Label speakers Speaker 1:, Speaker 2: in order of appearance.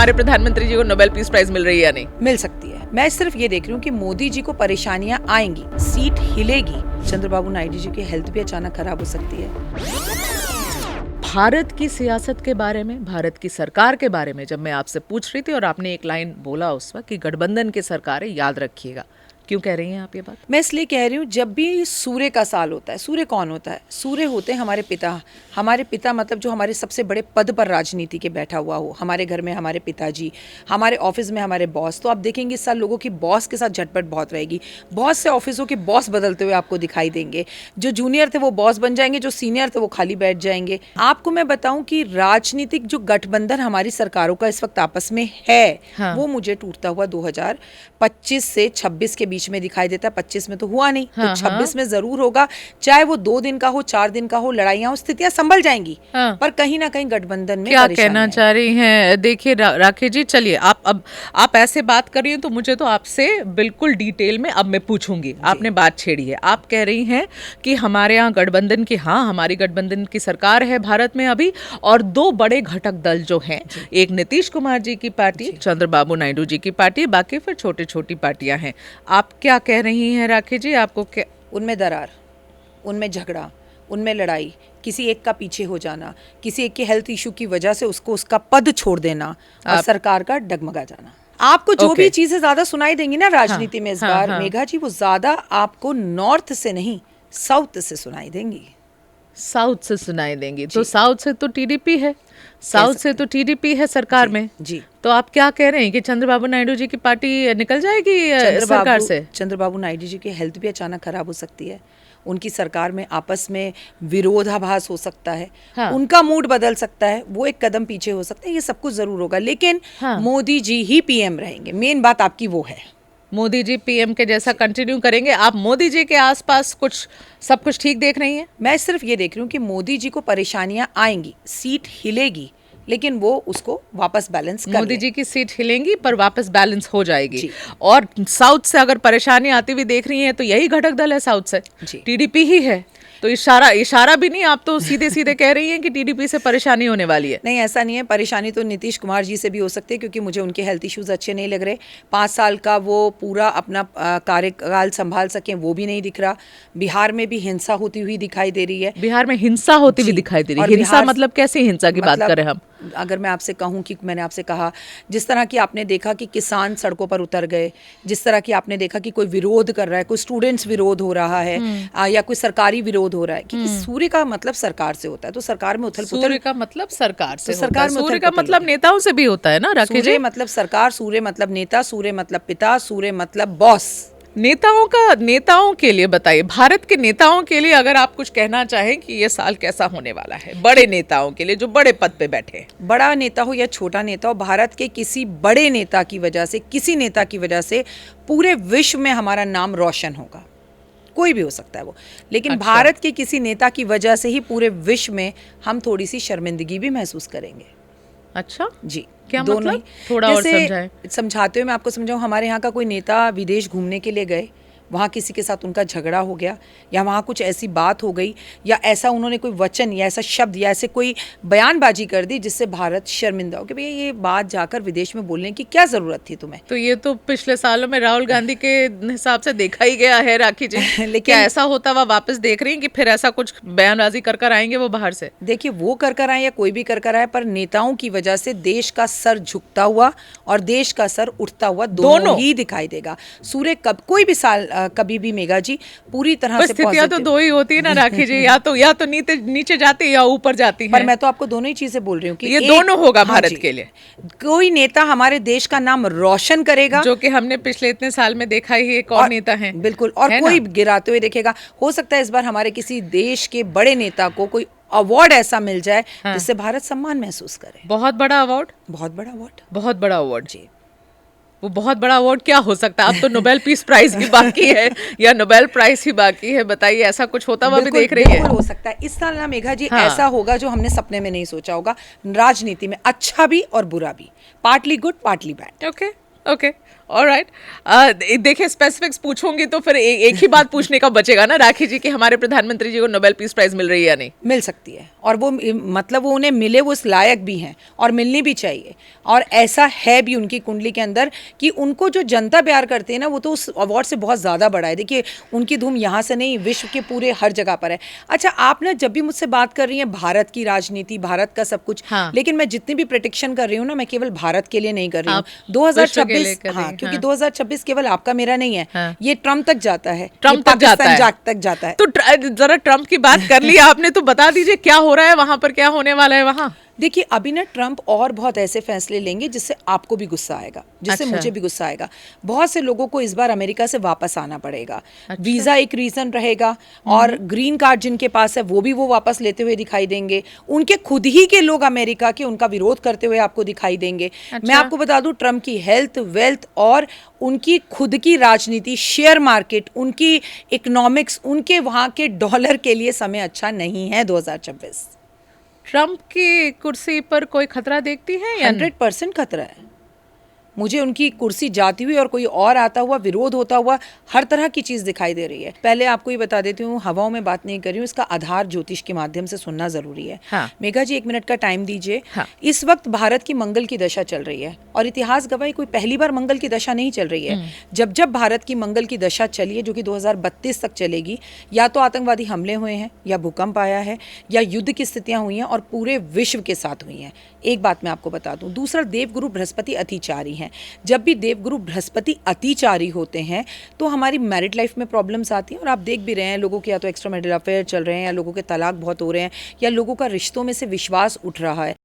Speaker 1: हमारे प्रधानमंत्री जी को नोबेल पीस प्राइज मिल रही है या नहीं?
Speaker 2: मिल सकती है। मैं सिर्फ ये देख रही हूँ कि मोदी जी को परेशानियां आएंगी, सीट हिलेगी, चंद्रबाबू नायडू जी की हेल्थ भी अचानक खराब हो सकती है।
Speaker 1: भारत की सियासत के बारे में, भारत की सरकार के बारे में जब मैं आपसे पूछ रही थी और आपने एक लाइन बोला उस वक्त कि गठबंधन की सरकार है, याद रखिएगा, क्यों कह रही हैं आप ये बात?
Speaker 2: मैं इसलिए कह रही हूँ, जब भी सूर्य का साल होता है, सूर्य कौन होता है? सूर्य होते हैं हमारे पिता। हमारे पिता मतलब जो हमारे सबसे बड़े पद पर राजनीति के बैठा हुआ हो, हमारे घर में हमारे पिताजी, हमारे ऑफिस में हमारे बॉस। तो आप देखेंगे इस साल लोगों की बॉस के साथ झटपट बहुत रहेगी। बहुत से ऑफिसों के बॉस बदलते हुए आपको दिखाई देंगे। जो जूनियर थे वो बॉस बन जाएंगे, जो सीनियर थे वो खाली बैठ जाएंगे। आपको मैं बताऊं कि राजनीतिक जो गठबंधन हमारी सरकारों का इस वक्त आपस में है,
Speaker 1: हाँ।
Speaker 2: वो मुझे टूटता हुआ 2025 से 26 के बीच में दिखाई देता है। 25 में तो हुआ नहीं,
Speaker 1: हाँ,
Speaker 2: तो 26 में जरूर होगा। चाहे वो 2 दिन का हो, 4 दिन का हो, लड़ाइयां हो, स्थितियां संभल जाएंगी।
Speaker 1: हाँ।
Speaker 2: पर कहीं ना कहीं गठबंधन में
Speaker 1: क्या
Speaker 2: परेशानी
Speaker 1: कहना
Speaker 2: है।
Speaker 1: चाह रही हैं? देखिए राकेश जी, चलिए आप ऐसे बात कर रही हैं तो मुझे तो आपसे बिल्कुल डिटेल में अब मैं पूछूंगी। आपने बात छेड़ी है, आप कह रही हैं कि हमारे यहाँ गठबंधन की, हाँ हमारी गठबंधन की सरकार है भारत में अभी, और 2 बड़े घटक दल जो हैं, एक नीतीश कुमार जी की पार्टी, चंद्रबाबू नायडू जी की पार्टी, बाकी फिर छोटी छोटी पार्टियां हैं। आप क्या कह रही हैं राकेश जी? आपको क्या
Speaker 2: उनमें दरार, उनमें झगड़ा, उनमें लड़ाई, किसी एक का पीछे हो जाना, किसी एक के हेल्थ इशू की वजह से उसको उसका पद छोड़ देना और सरकार का डगमगा जाना। आपको जो भी चीजें ज्यादा सुनाई देंगी ना राजनीति में इस बार, मेघा जी, वो ज्यादा आपको नॉर्थ से नहीं, साउथ से सुनाई देंगी।
Speaker 1: साउथ से सुनाई देंगी? तो साउथ से तो टीडीपी है, साउथ से तो टीडीपी है सरकार में
Speaker 2: जी।
Speaker 1: तो आप क्या कह रहे हैं कि चंद्रबाबू नायडू जी की पार्टी निकल जाएगी सरकार से?
Speaker 2: चंद्रबाबू नायडू जी की हेल्थ भी अचानक खराब हो सकती है। उनकी सरकार में आपस में विरोधाभास हो सकता है।
Speaker 1: हाँ।
Speaker 2: उनका मूड बदल सकता है, वो एक कदम पीछे हो सकता है। ये सब कुछ जरूर होगा, लेकिन मोदी जी ही पीएम रहेंगे। मेन बात आपकी वो है,
Speaker 1: मोदी जी पीएम के जैसा कंटिन्यू करेंगे। आप मोदी जी के आसपास सब कुछ ठीक देख रही हैं?
Speaker 2: मैं सिर्फ ये देख रही हूँ कि मोदी जी को परेशानियां आएंगी, सीट हिलेगी, लेकिन वो उसको वापस बैलेंस कर
Speaker 1: मोदी जी की सीट हिलेंगी पर वापस बैलेंस हो जाएगी।
Speaker 2: जी।
Speaker 1: और साउथ से अगर परेशानी आती हुई देख रही हैं तो यही घटक दल है साउथ से, टीडीपी ही है। तो इशारा भी नहीं, आप तो सीधे सीधे कह रही हैं कि टीडीपी से परेशानी होने वाली है।
Speaker 2: नहीं, ऐसा नहीं है। परेशानी तो नीतीश कुमार जी से भी हो सकती है, क्योंकि मुझे उनके हेल्थ इश्यूज अच्छे नहीं लग रहे। 5 साल का वो पूरा अपना कार्यकाल संभाल सकें, वो भी नहीं दिख रहा। बिहार में भी हिंसा होती हुई दिखाई दे रही है।
Speaker 1: बिहार में हिंसा होती हुई दिखाई दे रही है? हिंसा मतलब कैसी हिंसा की बात कर रहे हैं हम?
Speaker 2: अगर मैं आपसे कहूं कि मैंने आपसे कहा, जिस तरह की आपने देखा कि किसान सड़कों पर उतर गए, जिस तरह की आपने देखा कि कोई विरोध कर रहा है, कोई स्टूडेंट्स विरोध हो रहा है, या कोई सरकारी विरोध हो रहा है, क्योंकि सूर्य का मतलब सरकार से होता है, तो सरकार में उथल पुथल।
Speaker 1: सूर्य का मतलब सरकार से,
Speaker 2: तो सरकार में
Speaker 1: सूर्य का मतलब नेताओं से भी होता है ना राकेश जी?
Speaker 2: सूर्य मतलब सरकार, सूर्य मतलब नेता, सूर्य मतलब पिता, सूर्य मतलब बॉस।
Speaker 1: नेताओं के लिए बताइए, भारत के नेताओं के लिए अगर आप कुछ कहना चाहें कि ये साल कैसा होने वाला है, बड़े नेताओं के लिए जो बड़े पद पे बैठे हैं।
Speaker 2: बड़ा नेता हो या छोटा नेता हो, भारत के किसी बड़े नेता की वजह से, किसी नेता की वजह से पूरे विश्व में हमारा नाम रोशन होगा। कोई भी हो सकता है वो, लेकिन भारत के किसी नेता की वजह से ही पूरे विश्व में हम थोड़ी सी शर्मिंदगी भी महसूस करेंगे।
Speaker 1: अच्छा
Speaker 2: जी,
Speaker 1: क्या
Speaker 2: दोनों
Speaker 1: मतलब? थोड़ा और समझाएं।
Speaker 2: समझाते हुए मैं आपको समझाऊं, हमारे यहाँ का कोई नेता विदेश घूमने के लिए गए, वहाँ किसी के साथ उनका झगड़ा हो गया, या वहाँ कुछ ऐसी बात हो गई, या ऐसा उन्होंने कोई वचन या ऐसा शब्द या ऐसे कोई बयानबाजी कर दी जिससे भारत शर्मिंदा हो कि भैया ये बात जाकर विदेश में बोलने की क्या जरूरत थी तुम्हें।
Speaker 1: तो ये तो पिछले सालों में राहुल गांधी के हिसाब से देखा ही गया है राखी जी। लेकिन क्या ऐसा होता हुआ वापस देख रही हैं कि फिर ऐसा कुछ बयानबाजी कर आएंगे वो बाहर से?
Speaker 2: देखिए, वो कर आए या कोई भी कर आए, पर नेताओं की वजह से देश का सर झुकता हुआ और देश का सर उठता हुआ दोनों ही दिखाई देगा। सूर्य कोई भी साल कभी भी, मेघा जी, पूरी तरह से
Speaker 1: स्थितियां तो 2 ही होती है ना राखी जी, या तो नीचे जाती है या ऊपर जाती है।
Speaker 2: पर मैं तो आपको दोनों ही चीजें बोल रही हूँ कि
Speaker 1: ये दोनों होगा भारत के लिए।
Speaker 2: कोई नेता हमारे देश का नाम रोशन करेगा,
Speaker 1: जो कि हमने पिछले इतने साल में देखा ही एक और नेता है।
Speaker 2: बिल्कुल, और कोई गिराते हुए देखेगा। हो सकता है इस बार हमारे किसी देश के बड़े नेता को कोई अवार्ड ऐसा मिल जाए जिससे भारत सम्मान महसूस करे।
Speaker 1: बहुत बड़ा अवार्ड?
Speaker 2: बहुत बड़ा अवार्ड।
Speaker 1: बहुत बड़ा अवार्ड जी। वो बहुत बड़ा अवार्ड क्या हो सकता है? अब तो नोबेल पीस प्राइज ही बाकी है या नोबेल प्राइज ही बाकी है, बताइए। ऐसा कुछ होता हुआ भी देख रही है?
Speaker 2: बिल्कुल हो सकता है इस साल ना मेघा जी। ऐसा होगा जो हमने सपने में नहीं सोचा होगा राजनीति में, अच्छा भी और बुरा भी, partly good partly bad.
Speaker 1: Okay. Alright, देखिए स्पेसिफिक्स पूछूंगी तो फिर एक ही बात पूछने का बचेगा ना राखी जी, कि हमारे प्रधानमंत्री जी को नोबेल पीस प्राइज मिल रही है या नहीं?
Speaker 2: मिल सकती है, और वो मतलब वो उन्हें मिले, वो उस लायक भी हैं और मिलनी भी चाहिए। और ऐसा है भी उनकी कुंडली के अंदर कि उनको जो जनता प्यार करती है ना, वो तो उस अवार्ड से बहुत ज़्यादा बड़ा है। देखिए उनकी धूम यहाँ से नहीं, विश्व के पूरे हर जगह पर है। अच्छा, आप ना जब भी मुझसे बात कर रही हैं भारत की राजनीति, भारत का सब कुछ,
Speaker 1: हाँ।
Speaker 2: लेकिन मैं जितनी भी प्रिडिक्शन कर रही हूँ ना, मैं केवल भारत के लिए नहीं कर रही हूँ।
Speaker 1: आप विश्व के लिए
Speaker 2: 2026,
Speaker 1: कर रही
Speaker 2: हाँ,
Speaker 1: हैं,
Speaker 2: क्योंकि
Speaker 1: हाँ।
Speaker 2: 2026 केवल आपका मेरा नहीं है,
Speaker 1: हाँ।
Speaker 2: ये ट्रम्प तक जाता है,
Speaker 1: ट्रम्प
Speaker 2: ये
Speaker 1: तक जाता है,
Speaker 2: पाकिस्तान तक जाता है।
Speaker 1: तो जरा ट्रम्प की बात कर लिया आपने, तो बता दीजिए क्या हो रहा है वहां पर, क्या होने वाला है वहां?
Speaker 2: देखिए अभी ना ट्रम्प और बहुत ऐसे फैसले लेंगे जिससे आपको भी गुस्सा आएगा, जिससे
Speaker 1: अच्छा।
Speaker 2: मुझे भी गुस्सा आएगा। बहुत से लोगों को इस बार अमेरिका से वापस आना पड़ेगा।
Speaker 1: अच्छा।
Speaker 2: वीज़ा एक रीज़न रहेगा, और ग्रीन कार्ड जिनके पास है वो वापस लेते हुए दिखाई देंगे। उनके खुद ही के लोग अमेरिका के उनका विरोध करते हुए आपको दिखाई देंगे।
Speaker 1: अच्छा।
Speaker 2: मैं आपको बता दूं, ट्रम्प की हेल्थ, वेल्थ और उनकी खुद की राजनीति, शेयर मार्केट, उनकी इकोनॉमिक्स, उनके वहाँ के डॉलर के लिए समय अच्छा नहीं है 2026।
Speaker 1: ट्रम्प की कुर्सी पर कोई खतरा देखती है या नहीं?
Speaker 2: 100% खतरा है। मुझे उनकी कुर्सी जाती हुई और कोई और आता हुआ, विरोध होता हुआ, हर तरह की चीज़ दिखाई दे रही है। पहले आपको ये बता देती हूँ, हवाओं में बात नहीं कर रही हूँ, इसका आधार ज्योतिष के माध्यम से सुनना ज़रूरी है।
Speaker 1: हाँ।
Speaker 2: मेघा जी 1 मिनट का टाइम दीजिए।
Speaker 1: हाँ।
Speaker 2: इस वक्त भारत की मंगल की दशा चल रही है, और इतिहास गवाही कोई पहली बार मंगल की दशा नहीं चल रही है। जब जब भारत की मंगल की दशा चली है, जो कि 2032 तक चलेगी, या तो आतंकवादी हमले हुए हैं, या भूकंप आया है, या युद्ध की स्थितियाँ हुई हैं, और पूरे विश्व के साथ हुई हैं। एक बात मैं आपको बता दूं, दूसरा, देवगुरु बृहस्पति अतिचारी हैं। जब भी देवगुरु बृहस्पति अतिचारी होते हैं तो हमारी मैरिड लाइफ में प्रॉब्लम्स आती हैं, और आप देख भी रहे हैं लोगों के या तो एक्स्ट्रा मैरिटल अफेयर चल रहे हैं, या लोगों के तलाक बहुत हो रहे हैं, या लोगों का रिश्तों में से विश्वास उठ रहा है।